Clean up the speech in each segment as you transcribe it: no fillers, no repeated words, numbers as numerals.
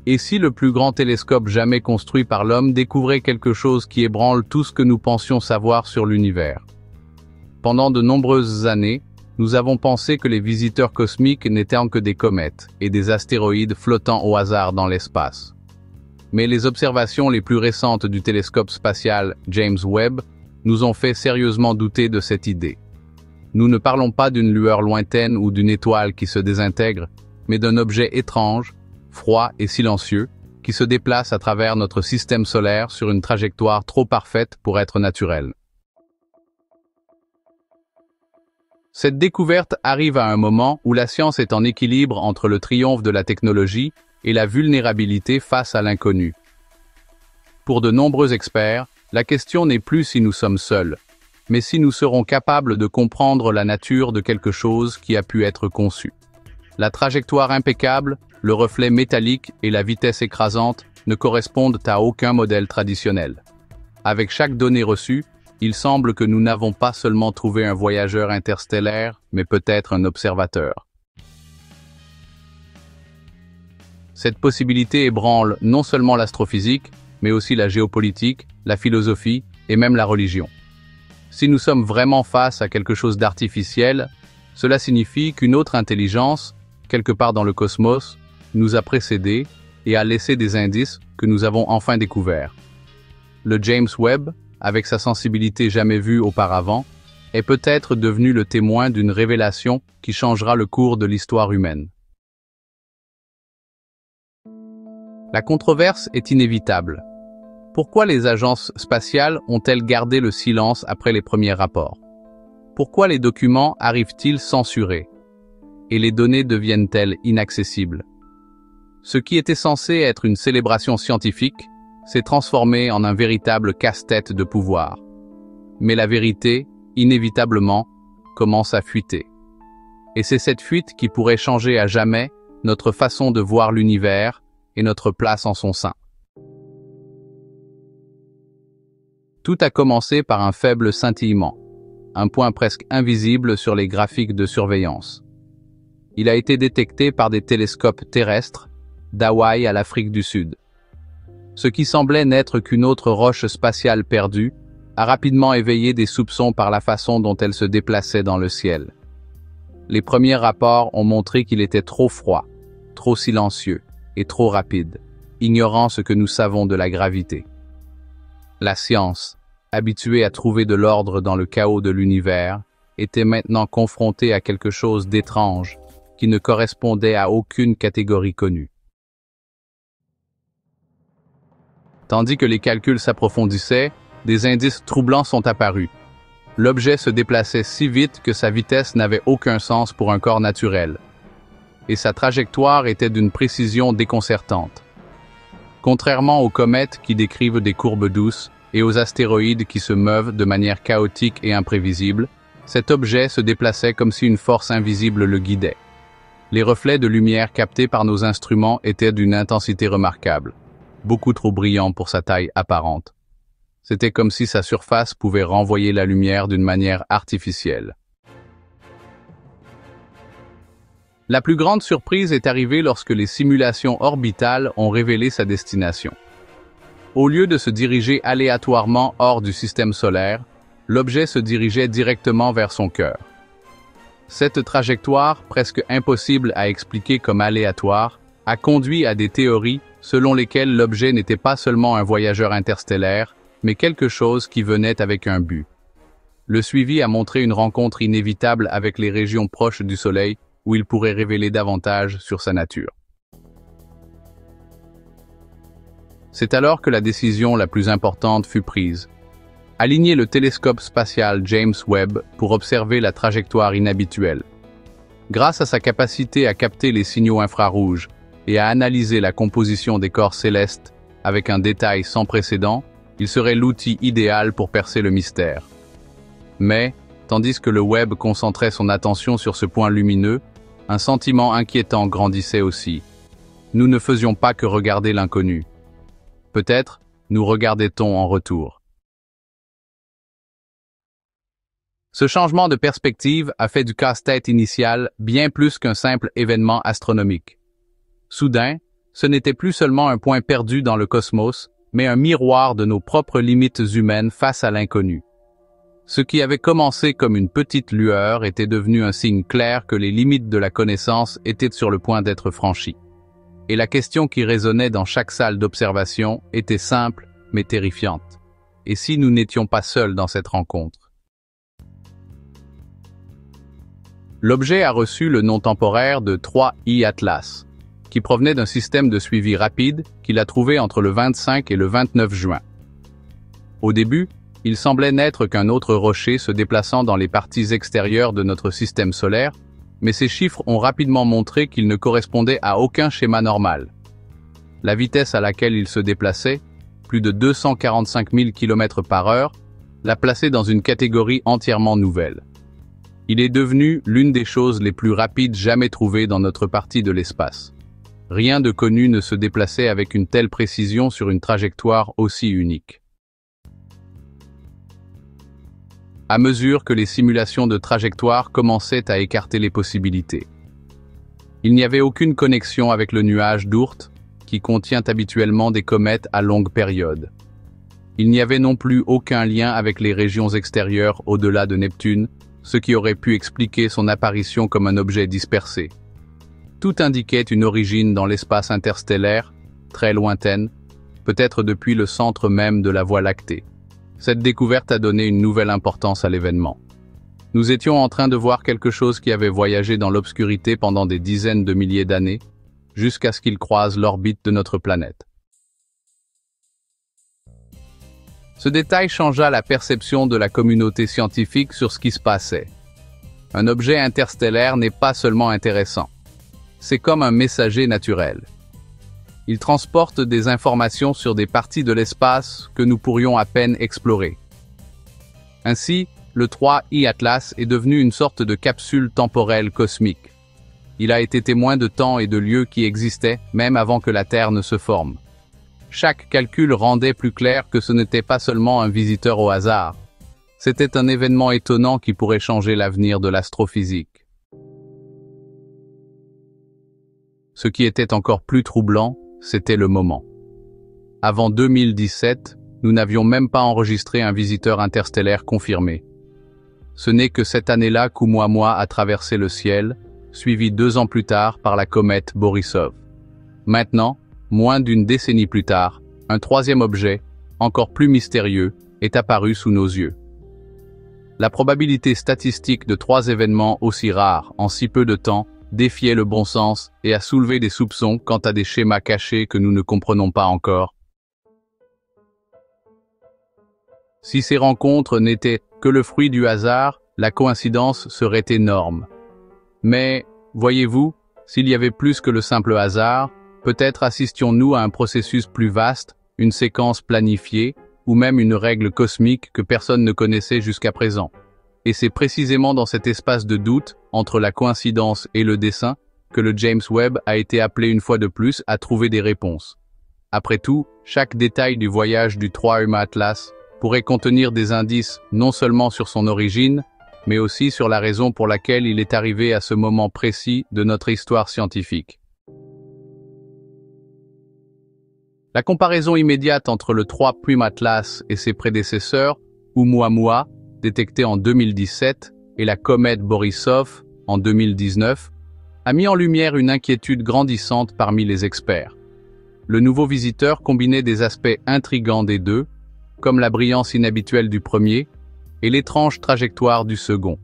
Et si le plus grand télescope jamais construit par l'homme découvrait quelque chose qui ébranle tout ce que nous pensions savoir sur l'univers? Pendant de nombreuses années, nous avons pensé que les visiteurs cosmiques n'étaient que des comètes et des astéroïdes flottant au hasard dans l'espace. Mais les observations les plus récentes du télescope spatial James Webb nous ont fait sérieusement douter de cette idée. Nous ne parlons pas d'une lueur lointaine ou d'une étoile qui se désintègre, mais d'un objet étrange, froid et silencieux, qui se déplace à travers notre système solaire sur une trajectoire trop parfaite pour être naturelle. Cette découverte arrive à un moment où la science est en équilibre entre le triomphe de la technologie et la vulnérabilité face à l'inconnu. Pour de nombreux experts, la question n'est plus si nous sommes seuls, mais si nous serons capables de comprendre la nature de quelque chose qui a pu être conçu. La trajectoire impeccable, le reflet métallique et la vitesse écrasante ne correspondent à aucun modèle traditionnel. Avec chaque donnée reçue, il semble que nous n'avons pas seulement trouvé un voyageur interstellaire, mais peut-être un observateur. Cette possibilité ébranle non seulement l'astrophysique, mais aussi la géopolitique, la philosophie et même la religion. Si nous sommes vraiment face à quelque chose d'artificiel, cela signifie qu'une autre intelligence, quelque part dans le cosmos, nous a précédés et a laissé des indices que nous avons enfin découverts. Le James Webb, avec sa sensibilité jamais vue auparavant, est peut-être devenu le témoin d'une révélation qui changera le cours de l'histoire humaine. La controverse est inévitable. Pourquoi les agences spatiales ont-elles gardé le silence après les premiers rapports? Pourquoi les documents arrivent-ils censurés? Et les données deviennent-elles inaccessibles? Ce qui était censé être une célébration scientifique s'est transformé en un véritable casse-tête de pouvoir. Mais la vérité, inévitablement, commence à fuiter. Et c'est cette fuite qui pourrait changer à jamais notre façon de voir l'univers et notre place en son sein. Tout a commencé par un faible scintillement, un point presque invisible sur les graphiques de surveillance. Il a été détecté par des télescopes terrestres, d'Hawaï à l'Afrique du Sud. Ce qui semblait n'être qu'une autre roche spatiale perdue a rapidement éveillé des soupçons par la façon dont elle se déplaçait dans le ciel. Les premiers rapports ont montré qu'il était trop froid, trop silencieux et trop rapide, ignorant ce que nous savons de la gravité. La science, habituée à trouver de l'ordre dans le chaos de l'univers, était maintenant confrontée à quelque chose d'étrange qui ne correspondait à aucune catégorie connue. Tandis que les calculs s'approfondissaient, des indices troublants sont apparus. L'objet se déplaçait si vite que sa vitesse n'avait aucun sens pour un corps naturel. Et sa trajectoire était d'une précision déconcertante. Contrairement aux comètes qui décrivent des courbes douces et aux astéroïdes qui se meuvent de manière chaotique et imprévisible, cet objet se déplaçait comme si une force invisible le guidait. Les reflets de lumière captés par nos instruments étaient d'une intensité remarquable, beaucoup trop brillants pour sa taille apparente. C'était comme si sa surface pouvait renvoyer la lumière d'une manière artificielle. La plus grande surprise est arrivée lorsque les simulations orbitales ont révélé sa destination. Au lieu de se diriger aléatoirement hors du système solaire, l'objet se dirigeait directement vers son cœur. Cette trajectoire, presque impossible à expliquer comme aléatoire, a conduit à des théories selon lesquelles l'objet n'était pas seulement un voyageur interstellaire, mais quelque chose qui venait avec un but. Le suivi a montré une rencontre inévitable avec les régions proches du Soleil où il pourrait révéler davantage sur sa nature. C'est alors que la décision la plus importante fut prise. Aligner le télescope spatial James Webb pour observer la trajectoire inhabituelle. Grâce à sa capacité à capter les signaux infrarouges et à analyser la composition des corps célestes avec un détail sans précédent, il serait l'outil idéal pour percer le mystère. Mais, tandis que le Webb concentrait son attention sur ce point lumineux, un sentiment inquiétant grandissait aussi. Nous ne faisions pas que regarder l'inconnu. Peut-être nous regardait-on en retour. Ce changement de perspective a fait du casse-tête initial bien plus qu'un simple événement astronomique. Soudain, Ce n'était plus seulement un point perdu dans le cosmos, mais un miroir de nos propres limites humaines face à l'inconnu. Ce qui avait commencé comme une petite lueur était devenu un signe clair que les limites de la connaissance étaient sur le point d'être franchies. Et la question qui résonnait dans chaque salle d'observation était simple, mais terrifiante. Et si nous n'étions pas seuls dans cette rencontre? L'objet a reçu le nom temporaire de 3I Atlas, qui provenait d'un système de suivi rapide qu'il a trouvé entre le 25 et le 29 juin. Au début, il semblait n'être qu'un autre rocher se déplaçant dans les parties extérieures de notre système solaire, mais ces chiffres ont rapidement montré qu'il ne correspondait à aucun schéma normal. La vitesse à laquelle il se déplaçait, plus de 245 000 km/h, l'a placé dans une catégorie entièrement nouvelle. Il est devenu l'une des choses les plus rapides jamais trouvées dans notre partie de l'espace. Rien de connu ne se déplaçait avec une telle précision sur une trajectoire aussi unique. À mesure que les simulations de trajectoire commençaient à écarter les possibilités. Il n'y avait aucune connexion avec le nuage d'Oort, qui contient habituellement des comètes à longue période. Il n'y avait non plus aucun lien avec les régions extérieures au-delà de Neptune, ce qui aurait pu expliquer son apparition comme un objet dispersé. Tout indiquait une origine dans l'espace interstellaire, très lointaine, peut-être depuis le centre même de la Voie lactée. Cette découverte a donné une nouvelle importance à l'événement. Nous étions en train de voir quelque chose qui avait voyagé dans l'obscurité pendant des dizaines de milliers d'années, jusqu'à ce qu'il croise l'orbite de notre planète. Ce détail changea la perception de la communauté scientifique sur ce qui se passait. Un objet interstellaire n'est pas seulement intéressant. C'est comme un messager naturel. Il transporte des informations sur des parties de l'espace que nous pourrions à peine explorer. Ainsi, le 3I Atlas est devenu une sorte de capsule temporelle cosmique. Il a été témoin de temps et de lieux qui existaient, même avant que la Terre ne se forme. Chaque calcul rendait plus clair que ce n'était pas seulement un visiteur au hasard. C'était un événement étonnant qui pourrait changer l'avenir de l'astrophysique. Ce qui était encore plus troublant, c'était le moment. Avant 2017, nous n'avions même pas enregistré un visiteur interstellaire confirmé. Ce n'est que cette année-là qu'Oumuamua a traversé le ciel, suivi 2 ans plus tard par la comète Borisov. Maintenant, moins d'une décennie plus tard, un troisième objet, encore plus mystérieux, est apparu sous nos yeux. La probabilité statistique de 3 événements aussi rares en si peu de temps défiait le bon sens et a soulevé des soupçons quant à des schémas cachés que nous ne comprenons pas encore. Si ces rencontres n'étaient que le fruit du hasard, la coïncidence serait énorme. Mais, voyez-vous, s'il y avait plus que le simple hasard, peut-être assistions-nous à un processus plus vaste, une séquence planifiée, ou même une règle cosmique que personne ne connaissait jusqu'à présent. Et c'est précisément dans cet espace de doute, entre la coïncidence et le dessein, que le James Webb a été appelé une fois de plus à trouver des réponses. Après tout, chaque détail du voyage du 3I Atlas pourrait contenir des indices non seulement sur son origine, mais aussi sur la raison pour laquelle il est arrivé à ce moment précis de notre histoire scientifique. La comparaison immédiate entre le 3I Atlas et ses prédécesseurs, Oumuamua, détecté en 2017, et la comète Borisov, en 2019, a mis en lumière une inquiétude grandissante parmi les experts. Le nouveau visiteur combinait des aspects intrigants des deux, comme la brillance inhabituelle du premier et l'étrange trajectoire du second.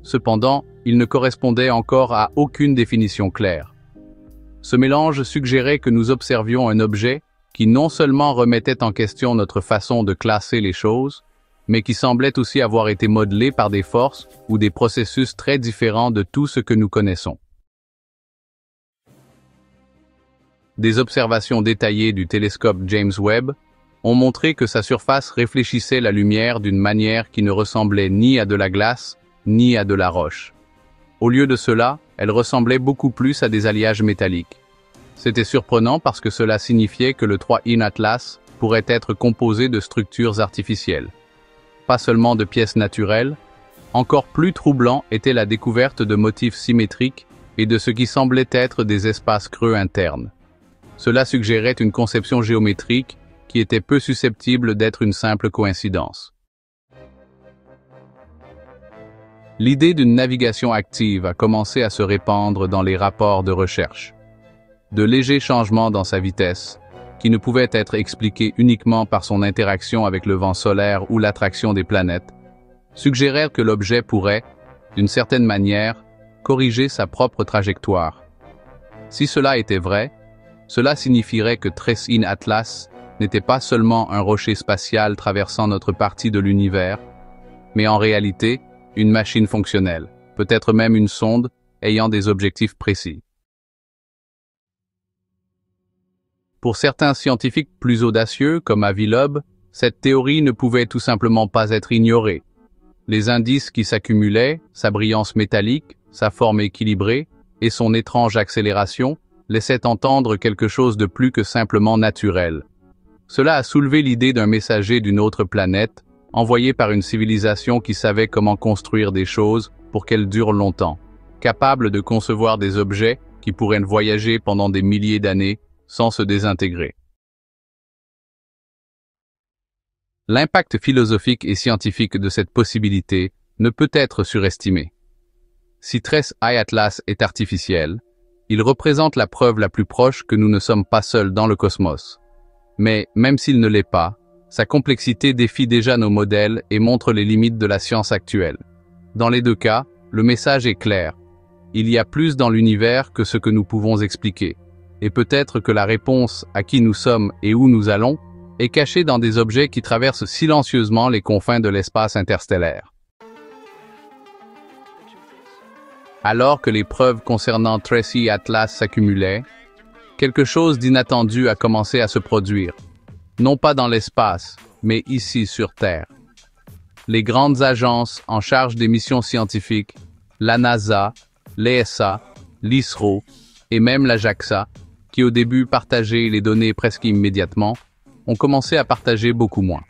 Cependant, il ne correspondait encore à aucune définition claire. Ce mélange suggérait que nous observions un objet qui non seulement remettait en question notre façon de classer les choses, mais qui semblait aussi avoir été modelé par des forces ou des processus très différents de tout ce que nous connaissons. Des observations détaillées du télescope James Webb ont montré que sa surface réfléchissait la lumière d'une manière qui ne ressemblait ni à de la glace, ni à de la roche. Au lieu de cela, elle ressemblait beaucoup plus à des alliages métalliques. C'était surprenant parce que cela signifiait que le 3I Atlas pourrait être composé de structures artificielles. Pas seulement de pièces naturelles, encore plus troublant était la découverte de motifs symétriques et de ce qui semblait être des espaces creux internes. Cela suggérait une conception géométrique qui était peu susceptible d'être une simple coïncidence. L'idée d'une navigation active a commencé à se répandre dans les rapports de recherche. De légers changements dans sa vitesse, qui ne pouvaient être expliqués uniquement par son interaction avec le vent solaire ou l'attraction des planètes, suggérèrent que l'objet pourrait, d'une certaine manière, corriger sa propre trajectoire. Si cela était vrai, cela signifierait que Trace-in Atlas n'était pas seulement un rocher spatial traversant notre partie de l'univers, mais en réalité, une machine fonctionnelle, peut-être même une sonde ayant des objectifs précis. Pour certains scientifiques plus audacieux, comme Avi Loeb, cette théorie ne pouvait tout simplement pas être ignorée. Les indices qui s'accumulaient, sa brillance métallique, sa forme équilibrée et son étrange accélération, laissaient entendre quelque chose de plus que simplement naturel. Cela a soulevé l'idée d'un messager d'une autre planète, envoyé par une civilisation qui savait comment construire des choses pour qu'elles durent longtemps, capable de concevoir des objets qui pourraient voyager pendant des milliers d'années sans se désintégrer. L'impact philosophique et scientifique de cette possibilité ne peut être surestimé. Si Trace-in Atlas est artificiel, il représente la preuve la plus proche que nous ne sommes pas seuls dans le cosmos. Mais, même s'il ne l'est pas, sa complexité défie déjà nos modèles et montre les limites de la science actuelle. Dans les deux cas, le message est clair. Il y a plus dans l'univers que ce que nous pouvons expliquer. Et peut-être que la réponse à qui nous sommes et où nous allons est cachée dans des objets qui traversent silencieusement les confins de l'espace interstellaire. Alors que les preuves concernant Trace-in Atlas s'accumulaient, quelque chose d'inattendu a commencé à se produire. Non pas dans l'espace, mais ici sur Terre. Les grandes agences en charge des missions scientifiques, la NASA, l'ESA, l'ISRO et même la JAXA, qui au début partageaient les données presque immédiatement, ont commencé à partager beaucoup moins.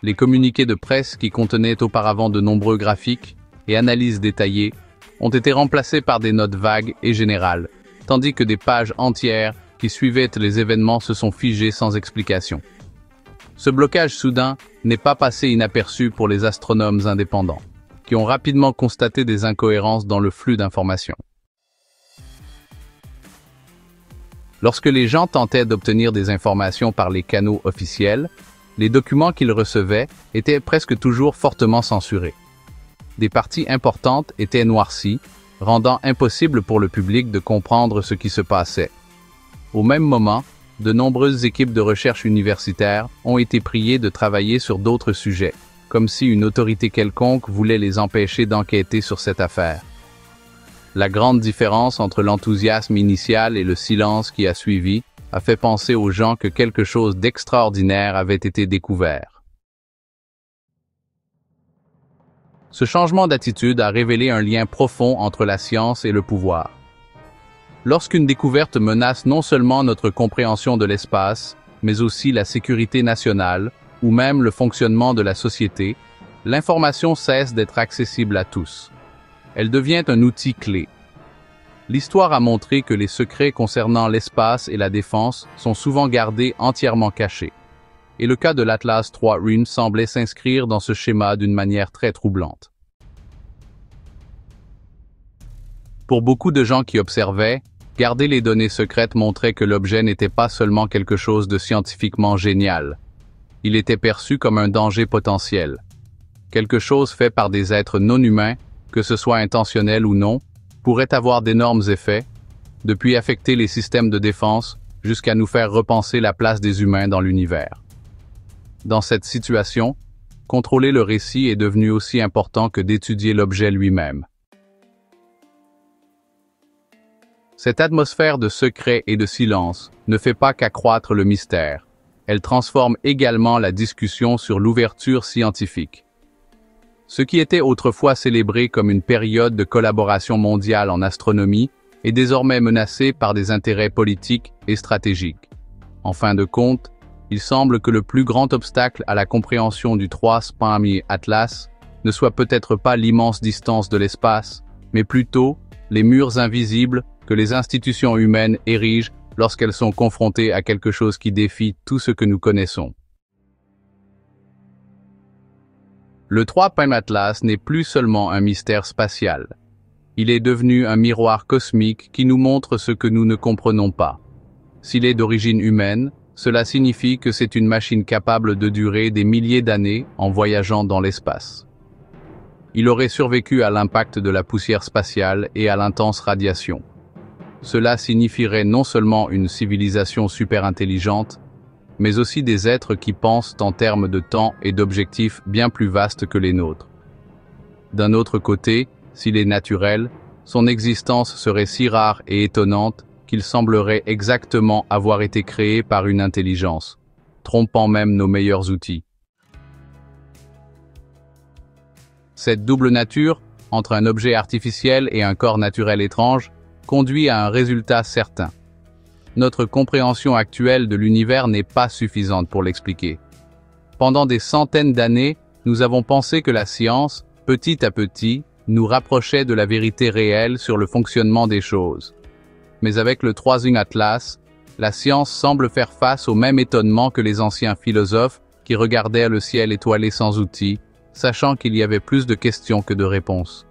Les communiqués de presse qui contenaient auparavant de nombreux graphiques et analyses détaillées ont été remplacés par des notes vagues et générales, tandis que des pages entières qui suivaient les événements se sont figés sans explication. Ce blocage soudain n'est pas passé inaperçu pour les astronomes indépendants, qui ont rapidement constaté des incohérences dans le flux d'informations. Lorsque les gens tentaient d'obtenir des informations par les canaux officiels, les documents qu'ils recevaient étaient presque toujours fortement censurés. Des parties importantes étaient noircies, rendant impossible pour le public de comprendre ce qui se passait. Au même moment, de nombreuses équipes de recherche universitaires ont été priées de travailler sur d'autres sujets, comme si une autorité quelconque voulait les empêcher d'enquêter sur cette affaire. La grande différence entre l'enthousiasme initial et le silence qui a suivi a fait penser aux gens que quelque chose d'extraordinaire avait été découvert. Ce changement d'attitude a révélé un lien profond entre la science et le pouvoir. Lorsqu'une découverte menace non seulement notre compréhension de l'espace, mais aussi la sécurité nationale, ou même le fonctionnement de la société, l'information cesse d'être accessible à tous. Elle devient un outil clé. L'histoire a montré que les secrets concernant l'espace et la défense sont souvent gardés entièrement cachés. Et le cas de l'Atlas III Rune semblait s'inscrire dans ce schéma d'une manière très troublante. Pour beaucoup de gens qui observaient, garder les données secrètes montrait que l'objet n'était pas seulement quelque chose de scientifiquement génial. Il était perçu comme un danger potentiel. Quelque chose fait par des êtres non humains, que ce soit intentionnel ou non, pourrait avoir d'énormes effets, depuis affecter les systèmes de défense jusqu'à nous faire repenser la place des humains dans l'univers. Dans cette situation, contrôler le récit est devenu aussi important que d'étudier l'objet lui-même. Cette atmosphère de secret et de silence ne fait pas qu'accroître le mystère. Elle transforme également la discussion sur l'ouverture scientifique. Ce qui était autrefois célébré comme une période de collaboration mondiale en astronomie est désormais menacé par des intérêts politiques et stratégiques. En fin de compte, il semble que le plus grand obstacle à la compréhension du Trace-in Atlas ne soit peut-être pas l'immense distance de l'espace, mais plutôt les murs invisibles que les institutions humaines érigent lorsqu'elles sont confrontées à quelque chose qui défie tout ce que nous connaissons. Le 3-Prime Atlas n'est plus seulement un mystère spatial. Il est devenu un miroir cosmique qui nous montre ce que nous ne comprenons pas. S'il est d'origine humaine, cela signifie que c'est une machine capable de durer des milliers d'années en voyageant dans l'espace. Il aurait survécu à l'impact de la poussière spatiale et à l'intense radiation. Cela signifierait non seulement une civilisation super intelligente, mais aussi des êtres qui pensent en termes de temps et d'objectifs bien plus vastes que les nôtres. D'un autre côté, s'il est naturel, son existence serait si rare et étonnante qu'il semblerait exactement avoir été créé par une intelligence, trompant même nos meilleurs outils. Cette double nature, entre un objet artificiel et un corps naturel étrange, conduit à un résultat certain. Notre compréhension actuelle de l'univers n'est pas suffisante pour l'expliquer. Pendant des centaines d'années, nous avons pensé que la science, petit à petit, nous rapprochait de la vérité réelle sur le fonctionnement des choses. Mais avec le 3-Prime Atlas, la science semble faire face au même étonnement que les anciens philosophes qui regardèrent le ciel étoilé sans outils, sachant qu'il y avait plus de questions que de réponses.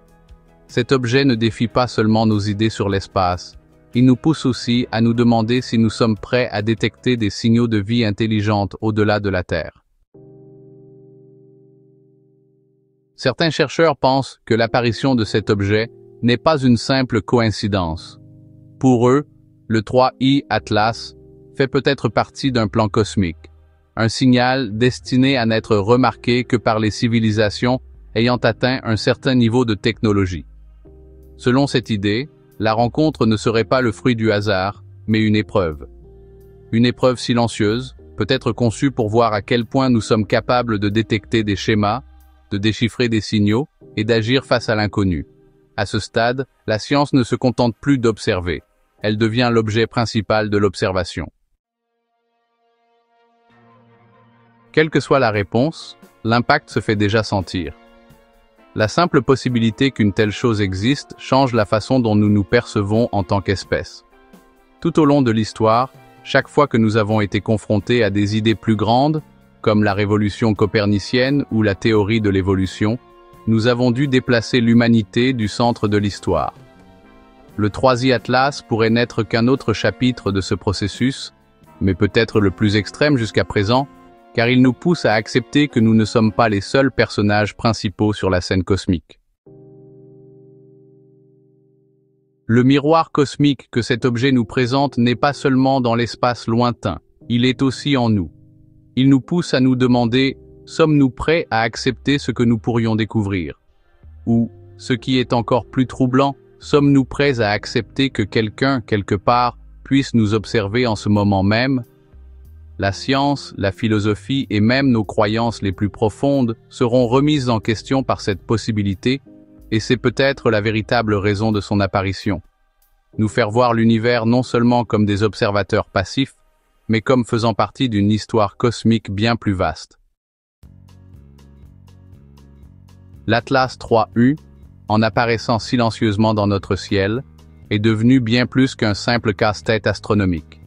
Cet objet ne défie pas seulement nos idées sur l'espace, il nous pousse aussi à nous demander si nous sommes prêts à détecter des signaux de vie intelligente au-delà de la Terre. Certains chercheurs pensent que l'apparition de cet objet n'est pas une simple coïncidence. Pour eux, le 3-Prime Atlas fait peut-être partie d'un plan cosmique, un signal destiné à n'être remarqué que par les civilisations ayant atteint un certain niveau de technologie. Selon cette idée, la rencontre ne serait pas le fruit du hasard, mais une épreuve. Une épreuve silencieuse, peut-être conçue pour voir à quel point nous sommes capables de détecter des schémas, de déchiffrer des signaux et d'agir face à l'inconnu. À ce stade, la science ne se contente plus d'observer. Elle devient l'objet principal de l'observation. Quelle que soit la réponse, l'impact se fait déjà sentir. La simple possibilité qu'une telle chose existe change la façon dont nous nous percevons en tant qu'espèce. Tout au long de l'histoire, chaque fois que nous avons été confrontés à des idées plus grandes, comme la révolution copernicienne ou la théorie de l'évolution, nous avons dû déplacer l'humanité du centre de l'histoire. Le 3-Prime Atlas pourrait n'être qu'un autre chapitre de ce processus, mais peut-être le plus extrême jusqu'à présent, car il nous pousse à accepter que nous ne sommes pas les seuls personnages principaux sur la scène cosmique. Le miroir cosmique que cet objet nous présente n'est pas seulement dans l'espace lointain, il est aussi en nous. Il nous pousse à nous demander, sommes-nous prêts à accepter ce que nous pourrions découvrir? Ou, ce qui est encore plus troublant, sommes-nous prêts à accepter que quelqu'un, quelque part, puisse nous observer en ce moment même? La science, la philosophie et même nos croyances les plus profondes seront remises en question par cette possibilité, et c'est peut-être la véritable raison de son apparition. Nous faire voir l'univers non seulement comme des observateurs passifs, mais comme faisant partie d'une histoire cosmique bien plus vaste. L'Atlas 3-U, en apparaissant silencieusement dans notre ciel, est devenu bien plus qu'un simple casse-tête astronomique.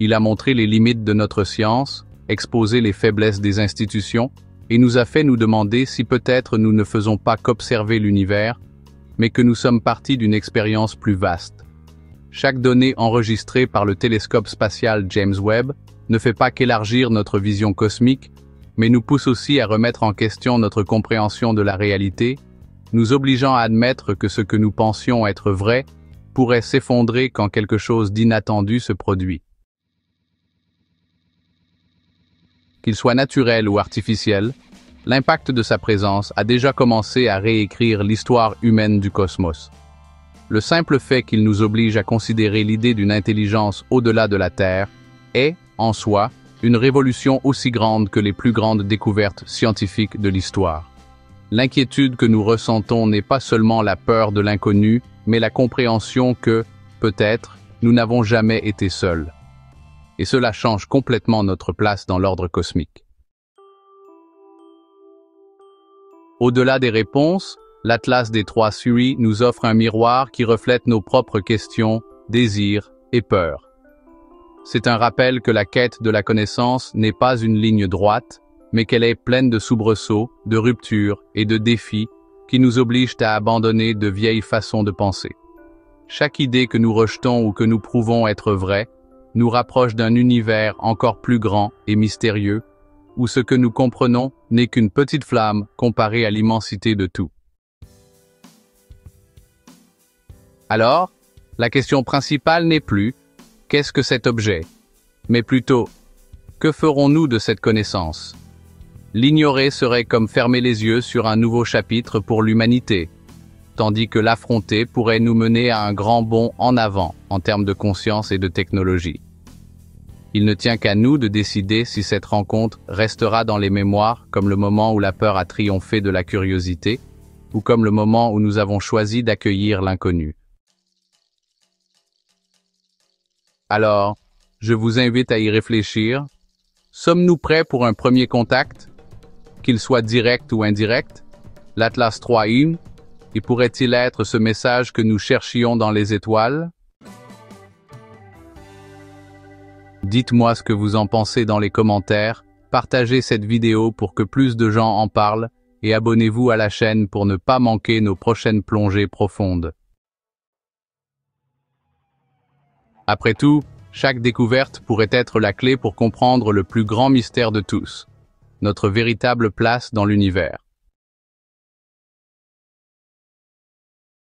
Il a montré les limites de notre science, exposé les faiblesses des institutions, et nous a fait nous demander si peut-être nous ne faisons pas qu'observer l'univers, mais que nous sommes partis d'une expérience plus vaste. Chaque donnée enregistrée par le télescope spatial James Webb ne fait pas qu'élargir notre vision cosmique, mais nous pousse aussi à remettre en question notre compréhension de la réalité, nous obligeant à admettre que ce que nous pensions être vrai pourrait s'effondrer quand quelque chose d'inattendu se produit. Qu'il soit naturel ou artificiel, l'impact de sa présence a déjà commencé à réécrire l'histoire humaine du cosmos. Le simple fait qu'il nous oblige à considérer l'idée d'une intelligence au-delà de la Terre est, en soi, une révolution aussi grande que les plus grandes découvertes scientifiques de l'histoire. L'inquiétude que nous ressentons n'est pas seulement la peur de l'inconnu, mais la compréhension que, peut-être, nous n'avons jamais été seuls. Et cela change complètement notre place dans l'ordre cosmique. Au-delà des réponses, l'Atlas des 3-Prime nous offre un miroir qui reflète nos propres questions, désirs et peurs. C'est un rappel que la quête de la connaissance n'est pas une ligne droite, mais qu'elle est pleine de soubresauts, de ruptures et de défis qui nous obligent à abandonner de vieilles façons de penser. Chaque idée que nous rejetons ou que nous prouvons être vraie nous rapproche d'un univers encore plus grand et mystérieux, où ce que nous comprenons n'est qu'une petite flamme comparée à l'immensité de tout. Alors, la question principale n'est plus « qu'est-ce que cet objet ?», mais plutôt « que ferons-nous de cette connaissance ?» L'ignorer serait comme fermer les yeux sur un nouveau chapitre pour l'humanité, tandis que l'affronter pourrait nous mener à un grand bond en avant en termes de conscience et de technologie. Il ne tient qu'à nous de décider si cette rencontre restera dans les mémoires comme le moment où la peur a triomphé de la curiosité, ou comme le moment où nous avons choisi d'accueillir l'inconnu. Alors, je vous invite à y réfléchir. Sommes-nous prêts pour un premier contact? Qu'il soit direct ou indirect? L'Atlas 3.1, et pourrait-il être ce message que nous cherchions dans les étoiles? Dites-moi ce que vous en pensez dans les commentaires, partagez cette vidéo pour que plus de gens en parlent, et abonnez-vous à la chaîne pour ne pas manquer nos prochaines plongées profondes. Après tout, chaque découverte pourrait être la clé pour comprendre le plus grand mystère de tous, notre véritable place dans l'univers.